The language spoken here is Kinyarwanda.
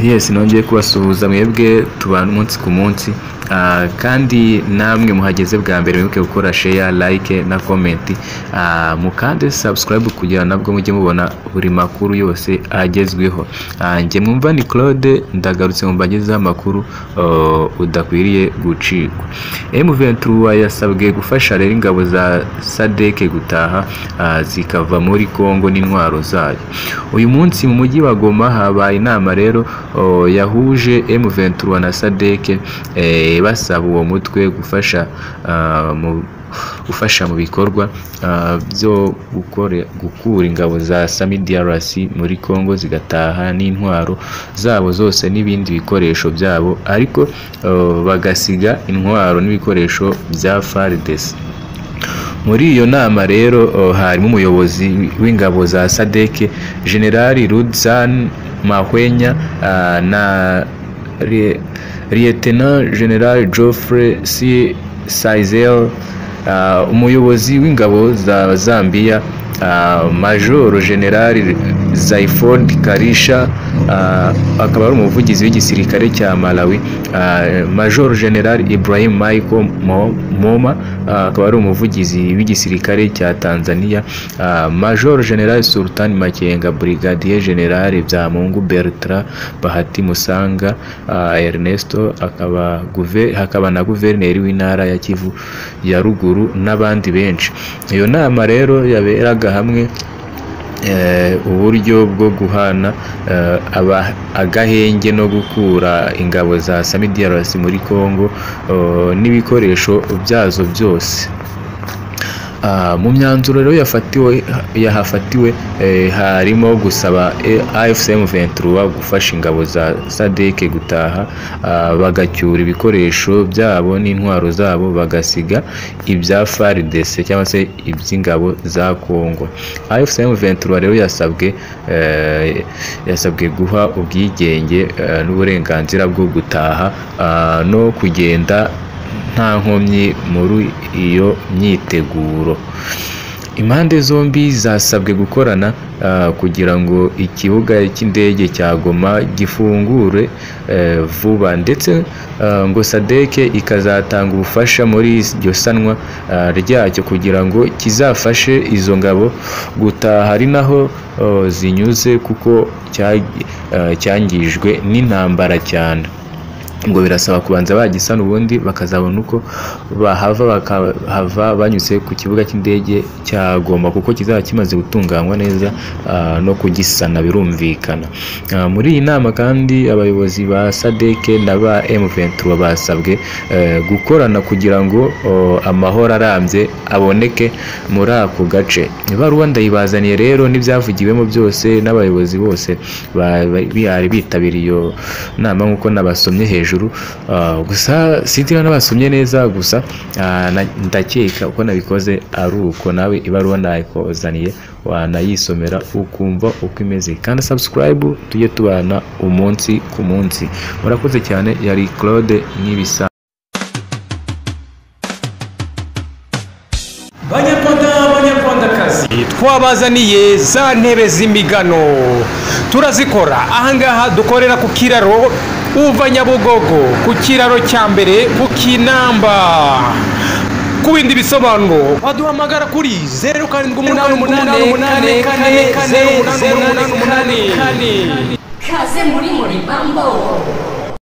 Yes, nongeye kubasuhuza mwebwe tubana umunsi ku munsi, kandi namwe muhageze bwa mbere mwibuke gukora share, like na comment, mukande subscribe kugira nabwo mujye mubona buri makuru yose agezweho. Nge mwumva ni Claude, ndagarutse mu bagezeho amakuru udakwiriye gucikwa. M23 yasabwe gufasha rero ingabo za SADC gutaha zikava muri Kongo n'intwaro zayo. Uyu munsi mu mujyi wa Goma habaye inama rero yahuje M23 na SADC basaba uwo mutwe gufasha mu bikorwa byo gukura ingabo za SAMIDRC muri Kongo zigataha n'intwaro zabo zose n'ibindi bikoresho byabo, ariko bagasiga intwaro n'ibikoresho bya FARDC. Muri iyo nama rero harimo umuyobozi w'ingabo za SADC General Rudzan Mahwenya na Lieutenant General Geoffrey C. Sizel, umuyobozi w'ingabo za Zambia Major General Zaifod Karisha, akaba ari umuvugizi w'igisirikare cya Malawi, Major General Ibrahim Michael Moma, akaba ari umuvugizi w'igisirikare cya Tanzania, Major General Sultan Makenga, Brigadier General Byamungu Bertrand, Bahati Musanga Ernesto, hakaba na guverineri w'intara ya Kivu ya ruguru n'abandi benshi. Iyo nama rero yaberaga hamwe uburyo bwo guhana agahenge no gukura ingabo za SAMIDRC muri Kongo n'ibikoresho byazo byose. Mu myanzuro rero yahafatiwe harimo gusaba AFC M23 gufasha ingabo za SADC gutaha, bagacyura ibikoresho byabo n'intwaro zabo, bagasiga ibya FARDC cyangwa se iby'ingabo za Kongo. AFC M23 rero yasabwe guha ubwigenge n'uburenganzira bwo gutaha no kugenda nta nkomyi muri iyo myiteguro. Impande zombi zasabwe gukorana kugira ngo ikibuga cy'indege cya Goma gifungure vuba, ndetse ngo SADC ikazatanga ubufasha muri iryo sanwa ryacyo kugira ngo kizafashe izo ngabo gutaha ari naho zinyuze, kuko cyangijwe n'intambara cyane. Ngo birasaba kubanza bagisana ubundi bakazabona uko bahava banyuze ku kibuga cy'indege cya Goma, kuko kizaba kimaze gutunganywa neza no kugisana birumvikana. Muri iyi nama kandi abayobozi ba SADC na ba M23 basabwe gukorana kugira ngo amahoro arambye aboneke muri ako gace. Ibaruwa ndayibazaniye rero n'ibyavugiwemo byose n'abayobozi bose bari bitabiriye iyo nama nk'uko nabasomye hejuru. Gusa sinzira n'abasomye neza, gusa ndakeka uko nabikoze ari uko nawe ibaruwa nayikozaniye wanayisomera ukumva uko imeze. Kandi subscribe tujye tubana umunsi ku munsi. Murakoze cyane. Yari Claude n'ibisa. Banyarwandakazi, twabazaniye za ntebe z'imigano, turazikora ahangaha. Dukorera ku kiraro uva Nyabugogo, ku kiraro cya mbere ku Kinamba. Ku bindi bisobanuro waduhamagara kuri 0788 Kaze muri Bambo.